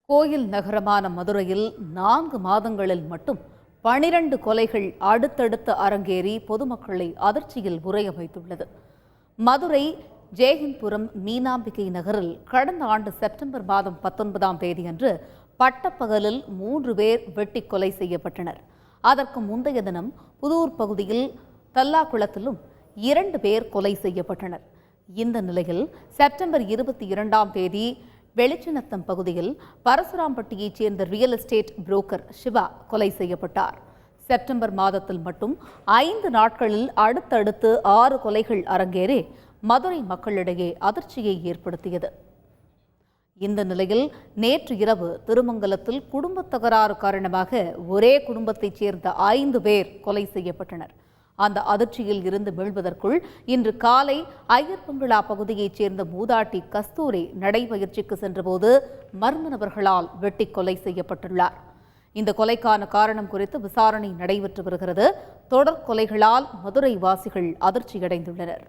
கோயில் நகரமான மதுரையில் 4 மாதங்களில் மட்டும் 12 கொலைகள் அடுத்தடுத்து அரங்கேறி பொதுமக்களை அதிர்ச்சியில் உறைய வைத்துள்ளது. மதுரை ஜெயஹிந்த்புரம் மீனாம்பிகை நகரில் கடந்த ஆண்டு செப்டம்பர் மாதம் 19ஆம் தேதியன்று பட்டப்பகலில் 3 பேர் வெட்டி கொலை செய்யப்பட்டனர். அதற்கு முந்தைய தினம் புதூர் பகுதியில் தல்லாக்குளத்திலும் 2 பேர் கொலை செய்யப்பட்டனர். இந்த நிலையில் செப்டம்பர் 22ஆம் தேதி வெளிச்சினத்தம் பகுதியில் பரசுராம்பட்டியைச் சேர்ந்த ரியல் எஸ்டேட் புரோக்கர் சிவா கொலை செய்யப்பட்டார். செப்டம்பர் மாதத்தில் மட்டும் 5 நாட்களில் அடுத்தடுத்து 6 கொலைகள் அரங்கேறி மதுரை மக்களிடையே அதிர்ச்சியை ஏற்படுத்தியது. இந்த நிலையில் நேற்று இரவு திருமங்கலத்தில் குடும்பத் தகராறு காரணமாக ஒரே குடும்பத்தைச் சேர்ந்த 5 பேர் கொலை செய்யப்பட்டனர். அந்த அதிர்ச்சியில் இருந்து மீள்வதற்குள் இன்று காலை ஐயர் பங்களா பகுதியைச் சேர்ந்த மூதாட்டி கஸ்தூரி நடைபயிற்சிக்கு சென்றபோது மர்ம நபர்களால் வெட்டி கொலை செய்யப்பட்டுள்ளார். இந்த கொலைக்கான காரணம் குறித்து விசாரணை நடைபெற்று வருகிறது. தொடர் கொலைகளால் மதுரை வாசிகள் அதிர்ச்சியடைந்துள்ளனர்.